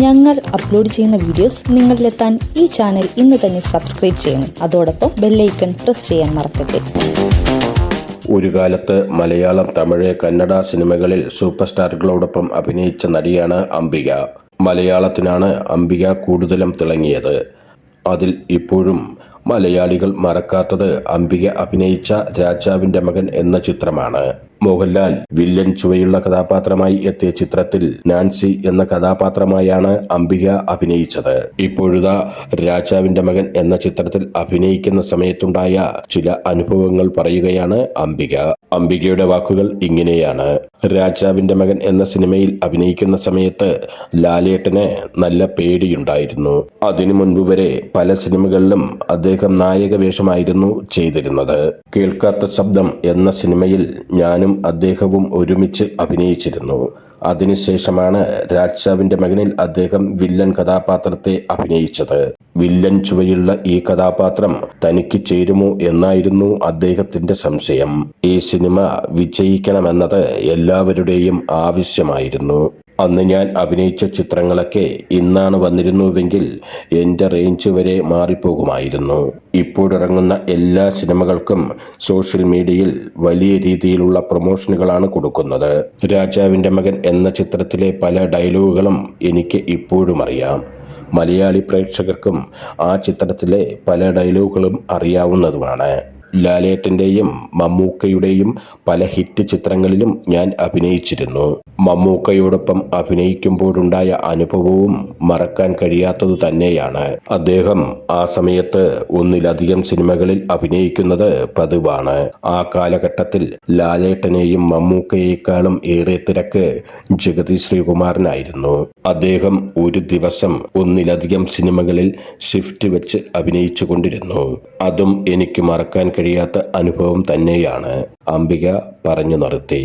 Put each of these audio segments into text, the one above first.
ഞങ്ങൾ അപ്ലോഡ് ചെയ്യുന്ന വീഡിയോസ് നിങ്ങളിലെത്താൻ ഈ ചാനൽ ഇന്ന് തന്നെ സബ്സ്ക്രൈബ് ചെയ്യണം. അതോടൊപ്പം ബെല്ലൈക്കൺ പ്രസ് ചെയ്യാൻ മറക്കരുത്. ഒരു കാലത്ത് മലയാളം, തമിഴ്, കന്നഡ സിനിമകളിൽ സൂപ്പർ സ്റ്റാറുകളോടൊപ്പം അഭിനയിച്ച നടിയാണ് അംബിക. മലയാളത്തിനാണ് അംബിക കൂടുതലും തിളങ്ങിയത്. അതിൽ ഇപ്പോഴും മലയാളികൾ മറക്കാത്തത് അംബിക അഭിനയിച്ച രാജാവിന്റെ മകൻ എന്ന ചിത്രമാണ്. മോഹൻലാൽ വില്ലൻ ചുവയുള്ള കഥാപാത്രമായി എത്തിയ ചിത്രത്തിൽ നാൻസി എന്ന കഥാപാത്രമായാണ് അംബിക അഭിനയിച്ചത്. ഇപ്പോഴുതാ രാജാവിന്റെ മകൻ എന്ന ചിത്രത്തിൽ അഭിനയിക്കുന്ന സമയത്തുണ്ടായ ചില അനുഭവങ്ങൾ പറയുകയാണ് അംബിക. അംബികയുടെ വാക്കുകൾ ഇങ്ങനെയാണ്: രാജാവിന്റെ മകൻ എന്ന സിനിമയിൽ അഭിനയിക്കുന്ന സമയത്ത് ലാലേട്ടന് നല്ല പേടിയുണ്ടായിരുന്നു. അതിനു മുൻപ് വരെ പല സിനിമകളിലും അദ്ദേഹം നായക വേഷമായിരുന്നു ചെയ്തിരുന്നത്. കേൾക്കാത്ത ശബ്ദം എന്ന സിനിമയിൽ ഞാനും അദ്ദേഹവും ഒരുമിച്ച് അഭിനയിച്ചിരുന്നു. അതിനുശേഷമാണ് രാജാവിന്റെ മകനിൽ അദ്ദേഹം വില്ലൻ കഥാപാത്രത്തെ അഭിനയിച്ചത്. വില്ലൻ ചുവയുള്ള ഈ കഥാപാത്രം തനിക്ക് ചേരുമോ എന്നായിരുന്നു അദ്ദേഹത്തിന്റെ സംശയം. ഈ സിനിമ വിജയിക്കണമെന്നത് എല്ലാവരുടെയും ആവശ്യമായിരുന്നു. അന്ന് ഞാൻ അഭിനയിച്ച ചിത്രങ്ങളൊക്കെ ഇന്നാണ് വന്നിരുന്നുവെങ്കിൽ എൻ്റെ റേഞ്ച് വരെ മാറിപ്പോകുമായിരുന്നു. ഇപ്പോഴിറങ്ങുന്ന എല്ലാ സിനിമകൾക്കും സോഷ്യൽ മീഡിയയിൽ വലിയ രീതിയിലുള്ള പ്രൊമോഷനുകളാണ് കൊടുക്കുന്നത്. രാജാവിന്റെ മകൻ എന്ന ചിത്രത്തിലെ പല ഡയലോഗുകളും എനിക്ക് ഇപ്പോഴും അറിയാം. മലയാളി പ്രേക്ഷകർക്കും ആ ചിത്രത്തിലെ പല ഡയലോഗുകളും അറിയാവുന്നതുമാണ്. ലാലേട്ടന്റെയും മമ്മൂക്കയുടെയും പല ഹിറ്റ് ചിത്രങ്ങളിലും ഞാൻ അഭിനയിച്ചിരുന്നു. മമ്മൂക്കയോടൊപ്പം അഭിനയിക്കുമ്പോഴുണ്ടായ അനുഭവവും മറക്കാൻ കഴിയാത്തതു തന്നെയാണ്. അദ്ദേഹം ആ സമയത്ത് ഒന്നിലധികം സിനിമകളിൽ അഭിനയിക്കുന്നത് പതിവാണ്. ആ കാലഘട്ടത്തിൽ ലാലേട്ടനെയും മമ്മൂക്കയേക്കാളും ഏറെ തിരക്ക് ജഗതി ശ്രീകുമാറിനായിരുന്നു. അദ്ദേഹം ഒരു ദിവസം ഒന്നിലധികം സിനിമകളിൽ ഷിഫ്റ്റ് വെച്ച് അഭിനയിച്ചു കൊണ്ടിരുന്നു. അതും എനിക്ക് മറക്കാൻ കഴിയാത്ത അനുഭവം തന്നെയാണ്. അംബിക പറഞ്ഞു നിർത്തി.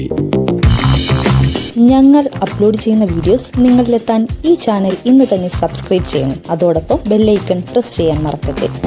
ഞങ്ങൾ അപ്ലോഡ് ചെയ്യുന്ന വീഡിയോസ് നിങ്ങളിലെത്താൻ ഈ ചാനൽ ഇന്ന് തന്നെ സബ്സ്ക്രൈബ് ചെയ്യണം. അതോടൊപ്പം ബെല്ലൈക്കൺ പ്രസ് ചെയ്യാൻ മറക്കരുത്.